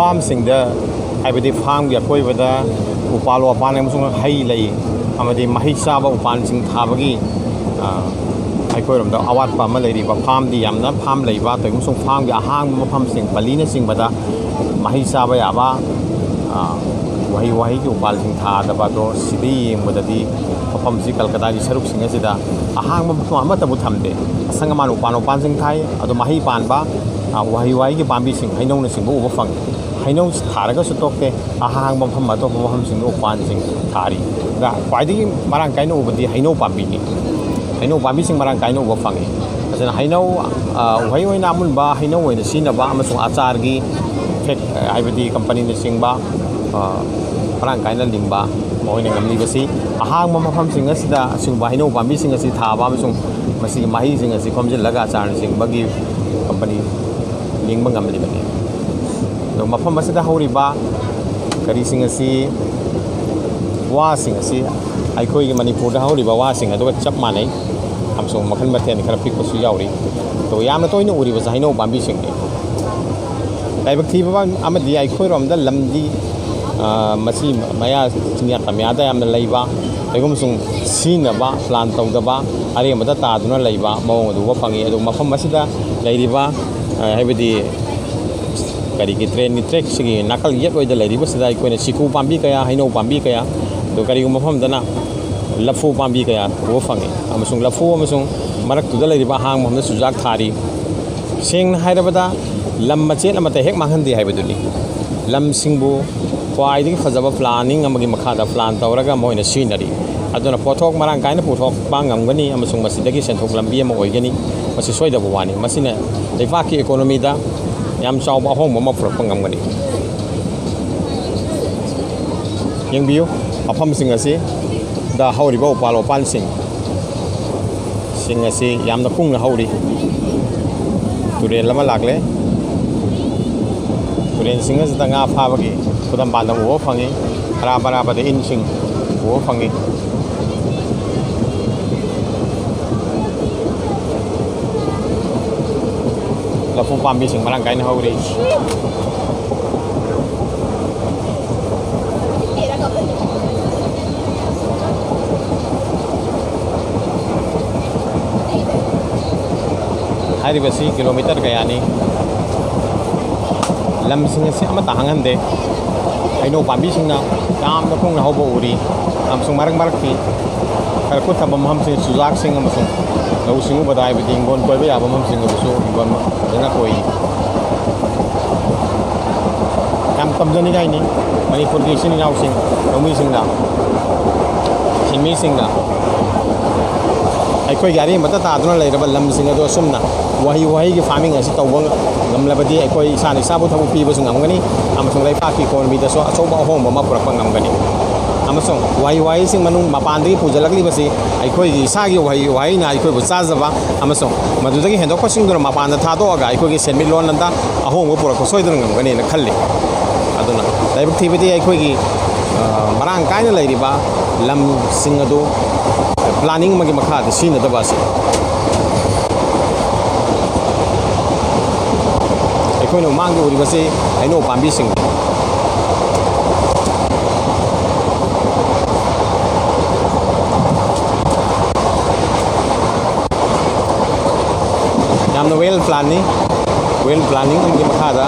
ꯐꯥꯔꯝꯁꯤꯡꯗ ꯍꯥꯏꯕꯗꯤ ꯐꯥꯔꯝꯒꯤ ꯑꯀꯣꯏꯕꯗ ꯎꯄꯥꯜ ꯋꯥꯄꯥꯟ ꯑꯃꯁꯨꯡ ꯍꯩ ꯂꯩ ꯑꯃꯗꯤ ꯃꯍꯩ ꯆꯥꯕ ꯎꯄꯥꯜꯁꯤꯡ ꯊꯥꯕꯒꯤ ꯑꯩꯈꯣꯏꯔꯣꯝꯗ ꯑꯋꯥꯠꯄ ꯑꯃ ꯂꯩꯔꯤꯕ ꯐꯥꯔꯝꯗꯤ ꯌꯥꯝꯅ ꯐꯥꯔꯝ ꯂꯩꯕ ꯑꯃꯁꯨꯡ ꯐꯥꯔꯝꯒꯤ ꯑꯍꯥꯡꯕ ꯃꯐꯝꯁꯤꯡ ꯄꯜꯂꯤꯅꯆꯤꯡꯕꯗ ꯃꯍꯩ ꯆꯥꯕ ꯌꯥꯕ ꯎꯍꯩ ꯋꯥꯍꯩꯒꯤ ꯎꯄꯥꯜꯁꯤꯡ ꯊꯥꯗꯕ ꯑꯗꯣ ꯁꯤꯗ ꯌꯦꯡꯕꯗꯗꯤ ꯃꯐꯝꯁꯤ ꯀꯜꯀꯇꯥꯒꯤ ꯁꯔꯨꯛꯁꯤꯡ ꯑꯁꯤꯗ ꯑꯍꯥꯡꯕ ꯃꯐꯝ ꯑꯃꯠꯇꯕꯨ ꯊꯝꯗꯦ ꯑꯁꯪ ꯑꯃꯥꯟ ꯎꯄꯥꯜꯁꯤꯡ ꯊꯥꯏ ꯑꯗꯣ ꯃꯍꯩ ꯄꯥꯟꯕ ꯎꯍꯩ ꯋꯥꯍꯩꯒꯤ ꯄꯥꯝꯕꯤꯁꯤꯡ ꯍꯩꯅꯧꯅꯆꯤꯡꯕ ꯎꯕ ꯐꯪꯉꯤ ꯍꯩꯅꯧ ꯊꯥꯔꯒꯁꯨ ꯇꯣꯛꯇꯦ ꯑꯍꯥꯡꯕ ꯃꯐꯝ ꯑꯇꯣꯞꯄ ꯃꯐꯝꯁꯤꯡꯗ ꯎꯄꯥꯜꯁꯤꯡ ꯊꯥꯔꯤ ꯈ꯭ꯋꯥꯏꯗꯒꯤ ꯃꯔꯥꯡ ꯀꯥꯏꯅ ꯎꯕꯗꯤ ꯍꯩꯅꯧ ꯄꯥꯝꯕꯤꯅꯤ ꯍꯩꯅꯧ ꯄꯥꯝꯕꯤꯁꯤꯡ ꯃꯔꯥꯡ ꯀꯥꯏꯅ ꯎꯕ ꯐꯪꯉꯤ ꯑꯗꯨꯅ ꯍꯩꯅꯧ ꯎꯍꯩ ꯑꯣꯏꯅ ꯑꯃꯨꯟꯕ ꯍꯩꯅꯧ ꯑꯣꯏꯅ ꯁꯤꯖꯤꯟꯅꯕ ꯑꯃꯁꯨꯡ ꯑꯆꯥꯔꯒꯤ ꯍꯥꯏꯕꯗꯤ ꯀꯝꯄꯅꯤꯅꯆꯤꯡꯕ ꯃꯔꯥꯡ ꯀꯥꯏꯅ ꯂꯤꯡꯕ ꯃꯈꯣꯏꯅ ꯉꯝꯂꯤꯕꯁꯤ ꯑꯍꯥꯡꯕ ꯃꯐꯝꯁꯤꯡ ꯑꯁꯤꯗ ꯑꯁꯤꯒꯨꯝꯕ ꯍꯩꯅꯧ ꯄꯥꯝꯕꯤꯁꯤꯡ ꯑꯁꯤ ꯊꯥꯕ ꯑꯃꯁꯨꯡ ꯃꯁꯤꯒꯤ ꯃꯍꯩꯁꯤꯡ ꯑꯁꯤ ꯈꯣꯝꯖꯤꯜꯂꯒ ꯑꯆꯥꯔꯅꯆꯤꯡꯕꯒꯤ ꯀꯝꯄꯅꯤ ꯂꯤꯡꯕ ꯉꯝꯂꯤꯕꯅꯤ ꯑꯗꯣ ꯃꯐꯝ ꯑꯁꯤꯗ ꯍꯧꯔꯤꯕ ꯀꯔꯤꯁꯤꯡ ꯑꯁꯤ ꯋꯥꯁꯤꯡ ꯑꯁꯤ ꯑꯩꯈꯣꯏꯒꯤ ꯃꯅꯤꯄꯨꯔꯗ ꯍꯧꯔꯤꯕ ꯋꯥꯁꯤꯡ ꯑꯗꯨꯒ ꯆꯞ ꯃꯥꯟꯅꯩ ꯑꯃꯁꯨꯡ ꯃꯈꯜ ꯃꯊꯦꯜ ꯈꯔ ꯄꯤꯛꯄꯁꯨ ꯌꯥꯎꯔꯤ ꯑꯗꯣ ꯌꯥꯝꯅ ꯇꯣꯏꯅ ꯎꯔꯤꯕꯁꯤ ꯍꯩꯅꯧ ꯄꯥꯝꯕꯤꯁꯤꯡꯅꯤ ꯂꯥꯏꯕꯛ ꯊꯤꯕ ꯑꯃꯗꯤ ꯑꯩꯈꯣꯏꯔꯣꯝꯗ ꯂꯝꯗꯤ ꯃꯁꯤ ꯃꯌꯥ ꯆꯤꯡꯌꯥ ꯇꯝꯌꯥꯗ ꯌꯥꯝꯅ ꯂꯩꯕ ꯑꯃꯁꯨꯡ ꯁꯤꯖꯤꯟꯅꯕ ꯄ꯭ꯂꯥꯟ ꯇꯧꯗꯕ ꯑꯔꯦꯝꯕꯗ ꯇꯥꯗꯨꯅ ꯂꯩꯕ ꯃꯑꯣꯡ ꯑꯗꯨ ꯎꯕ ꯐꯪꯉꯤ ꯑꯗꯨ ꯃꯐꯝ ꯑꯁꯤꯗ ꯂꯩꯔꯤꯕ ꯍꯥꯏꯕꯗꯤ ꯀꯔꯤꯒꯤ ꯇ꯭ꯔꯦꯟꯒꯤ ꯇ꯭ꯔꯦꯛꯁꯤꯒꯤ ꯅꯥꯀꯜ ꯌꯦꯠꯂꯣꯏꯗ ꯂꯩꯔꯤꯕꯁꯤꯗ ꯑꯩꯈꯣꯏꯅ ꯁꯤꯀꯨ ꯄꯥꯝꯕꯤ ꯀꯌꯥ ꯍꯩꯅꯧ ꯄꯥꯝꯕꯤ ꯀꯌꯥ ꯑꯗꯨ ꯀꯔꯤꯒꯨꯝꯕ ꯃꯐꯝꯗꯅ ꯂꯐꯨ ꯄꯥꯝꯕꯤ ꯀꯌꯥ ꯎꯕ ꯐꯪꯉꯤ ꯑꯃꯁꯨꯡ ꯂꯐꯨ ꯑꯃꯁꯨꯡ ꯃꯔꯛꯇꯨꯗ ꯂꯩꯔꯤꯕ ꯑꯍꯥꯡꯕ ꯃꯐꯝꯗ ꯆꯨꯖꯥꯛ ꯊꯥꯔꯤ ꯁꯦꯡꯅ ꯍꯥꯏꯔꯕꯗ ꯂꯝ ꯃꯆꯦꯠ ꯑꯃꯠꯇ ꯍꯦꯛ ꯃꯥꯡꯍꯟꯗꯦ ꯍꯥꯏꯕꯗꯨꯅꯤ ꯂꯝꯁꯤꯡꯕꯨ ꯈ꯭ꯋꯥꯏꯗꯒꯤ ꯐꯖꯕ ꯄ꯭ꯂꯥꯅꯤꯡ ꯑꯃꯒꯤ ꯃꯈꯥꯗ ꯄ꯭ꯂꯥꯟ ꯇꯧꯔꯒ ꯃꯣꯏꯅ ꯁꯤꯖꯤꯟꯅꯔꯤ ꯑꯗꯨꯅ ꯄꯣꯠꯊꯣꯛ ꯃꯔꯥꯡ ꯀꯥꯏꯅ ꯄꯨꯊꯣꯛꯄ ꯉꯝꯒꯅꯤ ꯑꯃꯁꯨꯡ ꯃꯁꯤꯗꯒꯤ ꯁꯦꯟꯊꯣꯛ ꯂꯝꯕꯤ ꯑꯃ ꯑꯣꯏꯒꯅꯤ ꯃꯁꯤ ꯁꯣꯏꯗꯕ ꯋꯥꯅꯤ ꯃꯁꯤꯅ ꯂꯩꯕꯥꯛꯀꯤ ꯏꯀꯣꯅꯣꯃꯤꯗ ꯌꯥꯝ ꯆꯥꯎꯕ ꯑꯍꯣꯡꯕ ꯑꯃ ꯄꯨꯔꯛꯄ ꯉꯝꯒꯅꯤ ꯌꯦꯡꯕꯤꯌꯨ ꯃꯐꯝꯁꯤꯡ ꯑꯁꯤꯗ ꯍꯧꯔꯤꯕ ꯎꯄꯥꯜ ꯋꯥꯄꯥꯜꯁꯤꯡ ꯑꯁꯤ ꯌꯥꯝꯅ ꯀꯨꯡꯅ ꯍꯧꯔꯤ ꯇꯨꯔꯦꯜ ꯑꯃ ꯂꯥꯛꯂꯦ ꯇꯨꯔꯦꯜꯁꯤꯡ ꯑꯁꯤꯗ ꯉꯥ ꯐꯥꯕꯒꯤ ꯈꯨꯗꯝ ꯄꯥꯟꯗꯝ ꯎꯕ ꯐꯪꯉꯤ ꯑꯔꯥꯞ ꯑꯔꯥꯞꯄꯗ ꯏꯟꯁꯤꯡ ꯎꯕ ꯐꯪꯉꯤ ꯂꯐꯨ ꯄꯥꯝꯕꯤꯁꯤꯡ ꯃꯔꯥꯡ ꯀꯥꯏꯅ ꯍꯧꯔꯤ ꯍꯥꯏꯔꯤꯕꯁꯤ ꯀꯤꯂꯣꯃꯤꯇꯔ ꯀꯌꯥꯅꯤ ꯂꯝꯁꯤꯡ ꯑꯁꯤ ꯑꯃꯠꯇ ꯍꯥꯡꯍꯟꯗꯦ ꯍꯩꯅꯧ ꯄꯥꯝꯕꯤꯁꯤꯡꯅ ꯌꯥꯝꯅ ꯀꯨꯡꯅ ꯍꯧꯕ ꯎꯔꯤ ꯑꯃꯁꯨꯡ ꯃꯔꯛꯀꯤ ꯈꯔ ꯀꯨꯠꯊꯕ ꯃꯐꯝꯁꯤꯡ ꯆꯨꯖꯥꯛꯁꯤꯡ ꯑꯃꯁꯨꯡ ꯂꯧꯎ ꯁꯤꯡꯎꯕꯗ ꯍꯥꯏꯕꯗꯤ ꯍꯤꯡꯒꯣꯜ ꯀꯣꯏꯕ ꯌꯥꯕ ꯃꯐꯝꯁꯤꯡ ꯑꯗꯨꯁꯨ ꯍꯤꯡꯒꯣꯜ ꯐꯖꯅ ꯀꯣꯏꯔꯤ ꯌꯥꯝ ꯇꯝꯖꯅꯤꯡꯉꯥꯏꯅꯤ ꯃꯅꯤꯄꯨꯔꯒꯤ ꯏꯆꯤꯟ ꯏꯅꯥꯎꯁꯤꯡ ꯂꯧꯃꯤꯁꯤꯡꯅ ꯁꯤꯟꯃꯤꯁꯤꯡꯅ ꯑꯩꯈꯣꯏꯒꯤ ꯑꯔꯦꯝꯕꯗ ꯇꯥꯗꯨꯅ ꯂꯩꯔꯕ ꯂꯝꯁꯤꯡ ꯑꯗꯨ ꯑꯁꯨꯝꯅ ꯋꯥꯍꯩꯒꯤ ꯐꯥꯔꯃꯤꯡ ꯑꯁꯤ ꯇꯧꯕ ꯉꯝꯂꯕꯗꯤ ꯑꯩꯈꯣꯏ ꯏꯁꯥꯅ ꯏꯁꯥꯕꯨ ꯊꯕꯛ ꯄꯤꯕꯁꯨ ꯉꯝꯒꯅꯤ ꯑꯃꯁꯨꯡ ꯂꯩꯕꯥꯛꯀꯤ ꯏꯀꯣꯅꯣꯃꯤꯗꯁꯨ ꯑꯆꯧꯕ ꯑꯍꯣꯡꯕ ꯑꯃ ꯄꯨꯔꯛꯄ ꯉꯝꯒꯅꯤ ꯑꯃꯁꯨꯡ ꯋꯥꯍꯩꯁꯤꯡ ꯃꯄꯥꯟꯗꯒꯤ ꯄꯨꯁꯤꯜꯂꯛꯂꯤꯕꯁꯤ ꯑꯩꯈꯣꯏꯒꯤ ꯏꯁꯥꯒꯤ ꯋꯥꯍꯩꯅ ꯑꯩꯈꯣꯏꯕꯨ ꯆꯥꯖꯕ ꯑꯃꯁꯨꯡ ꯃꯗꯨꯗꯒꯤ ꯍꯦꯟꯗꯣꯛꯄꯁꯤꯡꯗꯨꯅ ꯃꯄꯥꯟꯗ ꯊꯥꯗꯣꯛꯑꯒ ꯑꯩꯈꯣꯏꯒꯤ ꯁꯦꯟꯃꯤꯠꯂꯣꯟꯗ ꯑꯍꯣꯡꯕ ꯄꯨꯔꯛꯄ ꯁꯣꯏꯗꯅ ꯉꯝꯒꯅꯤꯅ ꯈꯜꯂꯤ ꯑꯗꯨꯅ ꯂꯥꯏꯕꯛ ꯊꯤꯕꯗꯤ ꯑꯩꯈꯣꯏꯒꯤ ꯃꯔꯥꯡ ꯀꯥꯏꯅ ꯂꯩꯔꯤꯕ ꯂꯝꯁꯤꯡ ꯑꯗꯨ ꯄ꯭ꯂꯥꯅꯤꯡ ꯑꯃꯒꯤ ꯃꯈꯥꯗ ꯁꯤꯖꯤꯟꯅꯗꯕ ꯑꯁꯤ ꯑꯩꯈꯣꯏꯅ ꯃꯃꯥꯡꯗ ꯎꯔꯤꯕꯁꯤ ꯍꯩꯅꯧ ꯄꯥꯝꯕꯤꯁꯤꯡ ꯌꯥꯝꯅ ꯋꯦꯜ ꯄ꯭ꯂꯥꯅꯤꯡ ꯑꯃꯒꯤ ꯃꯈꯥꯗ